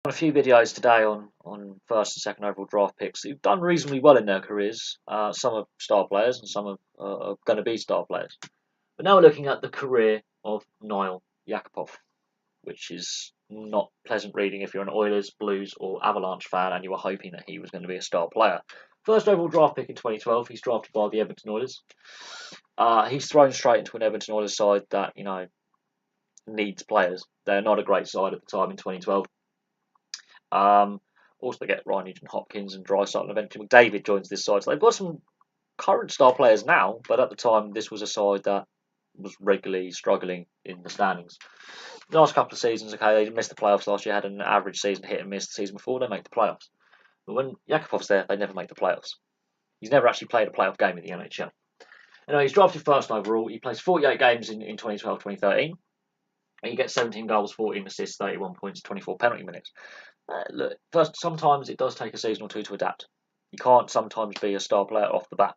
A few videos today on first and second overall draft picks who've done reasonably well in their careers. Some are star players and some are going to be star players. But now we're looking at the career of Niall Yakupov, which is not pleasant reading if you're an Oilers, Blues, or Avalanche fan and you were hoping that he was going to be a star player. First overall draft pick in 2012, he's drafted by the Edmonton Oilers. He's thrown straight into an Edmonton Oilers side that needs players. They're not a great side at the time in 2012. Also, they get Ryan Nugent-Hopkins and Draisaitl, and eventually McDavid joins this side. So they've got some current star players now, but at the time, this was a side that was regularly struggling in the standings. The last couple of seasons, okay, they missed the playoffs last year, had an average season, hit and miss the season before, they make the playoffs. But when Yakupov's there, they never make the playoffs. He's never actually played a playoff game in the NHL. Anyway, he's drafted first overall. He plays 48 games in 2012-2013. He gets 17 goals, 14 assists, 31 points, 24 penalty minutes. Look, first, sometimes it does take a season or two to adapt. You can't sometimes be a star player off the bat.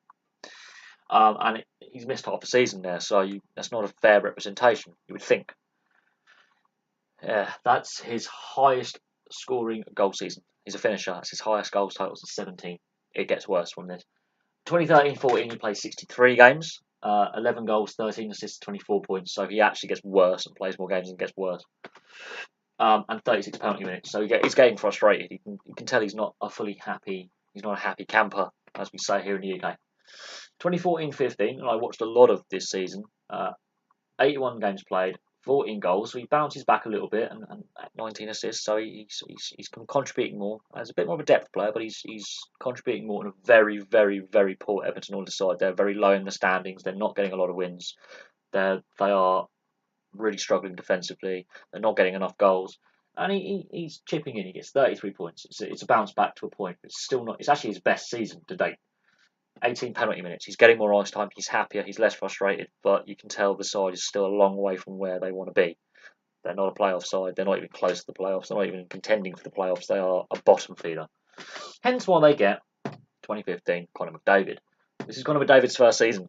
He's missed half a season there, so that's not a fair representation, you would think. Yeah, that's his highest scoring goal season. He's a finisher. That's his highest goals totals is 17. It gets worse from this. 2013-14, he plays 63 games, 11 goals, 13 assists, 24 points. So he actually gets worse and plays more games and gets worse. And 36 penalty minutes. So he's getting frustrated. You can tell he's not a fully happy. He's not a happy camper, as we say here in the UK. 2014-15, and I watched a lot of this season. 81 games played, 14 goals. So he bounces back a little bit and 19 assists. So he's contributing more. He's a bit more of a depth player, but he's contributing more in a very, very, very poor Edmonton Oilers side. They're very low in the standings. They're not getting a lot of wins. They are really struggling defensively. They're not getting enough goals, and he's chipping in. He gets 33 points. It's a bounce back to a point. It's still not. It's actually his best season to date. 18 penalty minutes. He's getting more ice time. He's happier. He's less frustrated. But you can tell the side is still a long way from where they want to be. They're not a playoff side. They're not even close to the playoffs. They're not even contending for the playoffs. They are a bottom feeder. Hence why they get 2015 Connor McDavid. This is Connor McDavid's first season.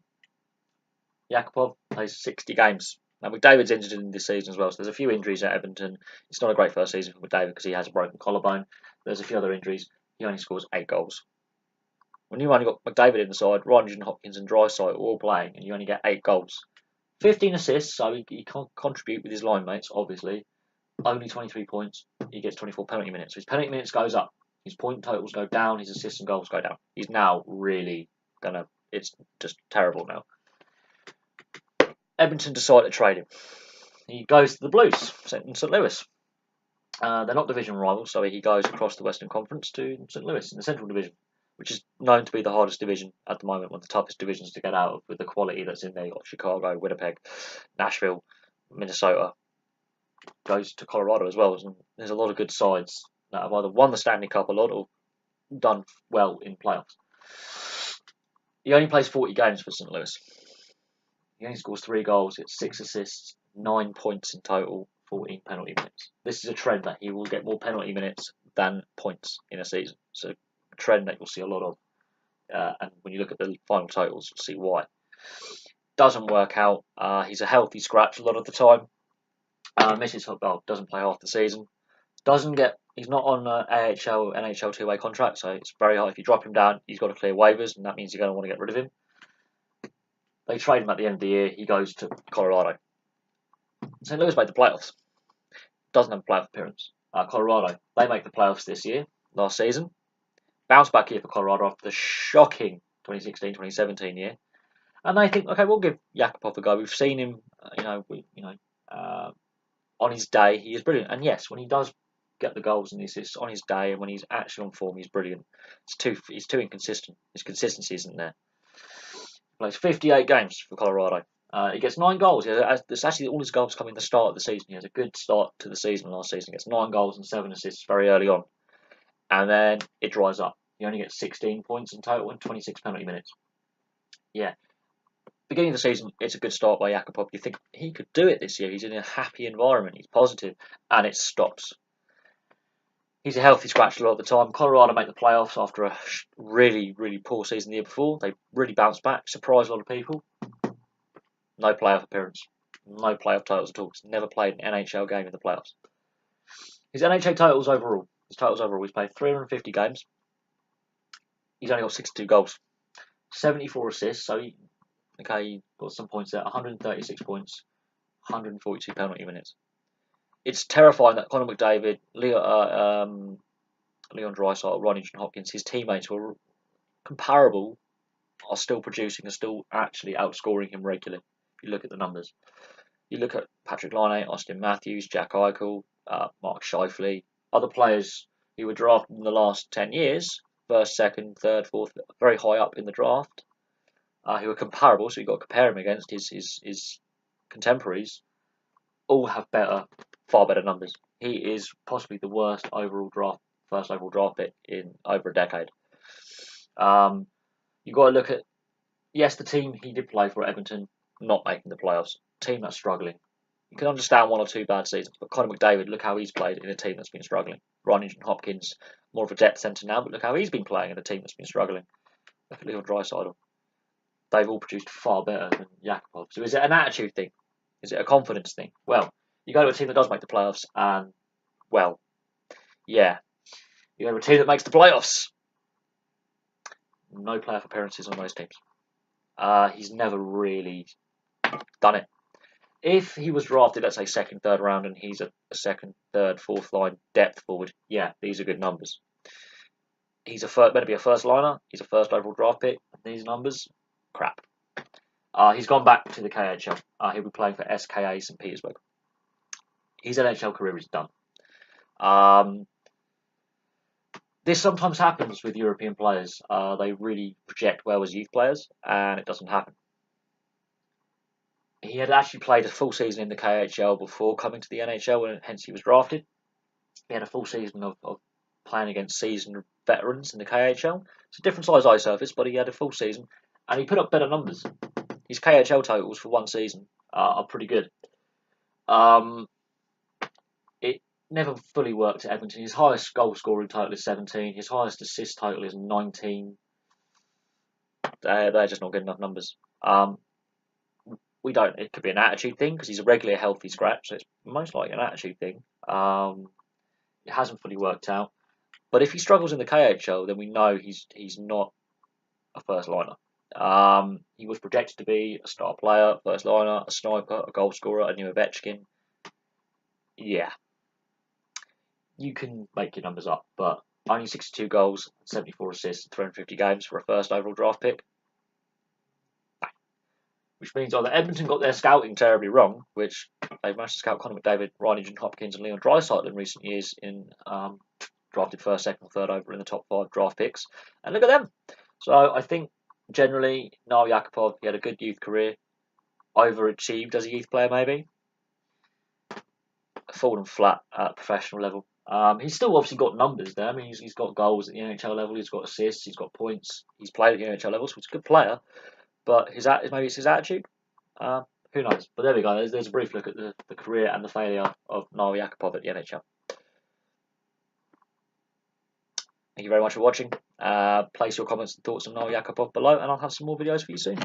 Yakupov plays 60 games. Now, McDavid's injured in this season as well, so there's a few injuries at Edmonton. It's not a great first season for McDavid because he has a broken collarbone. There's a few other injuries. He only scores 8 goals. When you only got McDavid in the side, Ryan Hopkins and Draisaitl all playing, and you only get 8 goals. 15 assists, so he can't contribute with his line mates, obviously. Only 23 points. He gets 24 penalty minutes. So his penalty minutes goes up. His point totals go down. His assists and goals go down. He's now really it's just terrible now. Edmonton decide to trade him. He goes to the Blues in St. Louis. They're not division rivals, so he goes across the Western Conference to St. Louis in the Central Division, which is known to be the hardest division at the moment, one of the toughest divisions to get out of with the quality that's in there. You've got Chicago, Winnipeg, Nashville, Minnesota. Goes to Colorado as well. And there's a lot of good sides that have either won the Stanley Cup a lot or done well in playoffs. He only plays 40 games for St. Louis. He only scores 3 goals, gets 6 assists, 9 points in total, 14 penalty minutes. This is a trend that he will get more penalty minutes than points in a season. So a trend that you'll see a lot of. And when you look at the final totals, you'll see why. Doesn't work out. He's a healthy scratch a lot of the time. Misses doesn't play half the season. He's not on AHL, NHL two-way contract, so it's very hard. If you drop him down, he's got to clear waivers, and that means you're going to want to get rid of him. They trade him at the end of the year. He goes to Colorado. St. Louis made the playoffs. Doesn't have a playoff appearance. Colorado, they make the playoffs this year, last season. Bounce back year for Colorado after the shocking 2016-2017 year. And they think, okay, we'll give Yakupov a go. We've seen him, on his day, he is brilliant. And yes, when he does get the goals and the assists on his day, and when he's actually on form, he's brilliant. He's too inconsistent. His consistency isn't there. He plays 58 games for Colorado. He gets 9 goals. It's actually all his goals come in the start of the season. He has a good start to the season last season. He gets 9 goals and 7 assists very early on. And then it dries up. He only gets 16 points in total and 26 penalty minutes. Yeah. Beginning of the season, it's a good start by Yakupov. You think he could do it this year. He's in a happy environment. He's positive. And it stops. He's a healthy scratch a lot of the time. Colorado make the playoffs after a really, really poor season the year before. They really bounced back, surprised a lot of people. No playoff appearance. No playoff titles at all. He's never played an NHL game in the playoffs. His NHL totals overall. He's played 350 games. He's only got 62 goals, 74 assists. So he got some points there. 136 points, 142 penalty minutes. It's terrifying that Connor McDavid, Leon Draisaitl, Ronnie and Hopkins, his teammates were comparable, are still producing, are still actually outscoring him regularly. If you look at the numbers, you look at Patrick Laine, Austin Matthews, Jack Eichel, Mark Scheifele, other players who were drafted in the last 10 years, first, second, third, fourth, very high up in the draft, who are comparable. So you've got to compare him against his contemporaries. All have far better numbers. He is possibly the worst first overall draft pick in over a decade. You've got to look at, yes, the team he did play for at Edmonton, not making the playoffs. Team that's struggling. You can understand one or two bad seasons, but Connor McDavid, look how he's played in a team that's been struggling. Ronnie and Hopkins, more of a depth centre now, but look how he's been playing in a team that's been struggling. Look at Leon Draisaitl. They've all produced far better than Yakupov. So is it an attitude thing? Is it a confidence thing? Well, you go to a team that does make the playoffs, and, well, yeah. You go to a team that makes the playoffs. No playoff appearances on those teams. He's never really done it. If he was drafted, let's say second, third round, and he's a second, third, fourth line depth forward, yeah, these are good numbers. He's better be a first liner. He's a first overall draft pick. These numbers, crap. He's gone back to the KHL. He'll be playing for SKA St. Petersburg. His NHL career is done. This sometimes happens with European players. They really project well as youth players, and it doesn't happen. He had actually played a full season in the KHL before coming to the NHL, and hence he was drafted. He had a full season of playing against seasoned veterans in the KHL. It's a different size ice surface, but he had a full season, and he put up better numbers. His KHL totals for one season are pretty good. It never fully worked at Edmonton. His highest goal scoring total is 17. His highest assist total is 19. They're just not good enough numbers. It could be an attitude thing because he's a regular healthy scratch, so it's most likely an attitude thing. It hasn't fully worked out. But if he struggles in the KHL, then we know he's not a first liner. He was projected to be a star player, first liner, a sniper, a goal scorer, a new Ovechkin. Yeah. You can make your numbers up, but only 62 goals, 74 assists, 350 games for a first overall draft pick. Which means either Edmonton got their scouting terribly wrong, which they've managed to scout Connor McDavid, Ryan Hopkins, and Leon Draisaitl in recent years in drafted first, second, or third over in the top 5 draft picks. And look at them. So I think generally, Nail Yakupov, he had a good youth career, overachieved as a youth player maybe, fallen flat at professional level. He's still obviously got numbers there. I mean, he's got goals at the NHL level, he's got assists, he's got points, he's played at the NHL level, so he's a good player. But maybe it's his attitude. Who knows? But there we go. There's a brief look at the career and the failure of Nail Yakupov at the NHL. Thank you very much for watching. Place your comments and thoughts on Nail Yakupov below, and I'll have some more videos for you soon.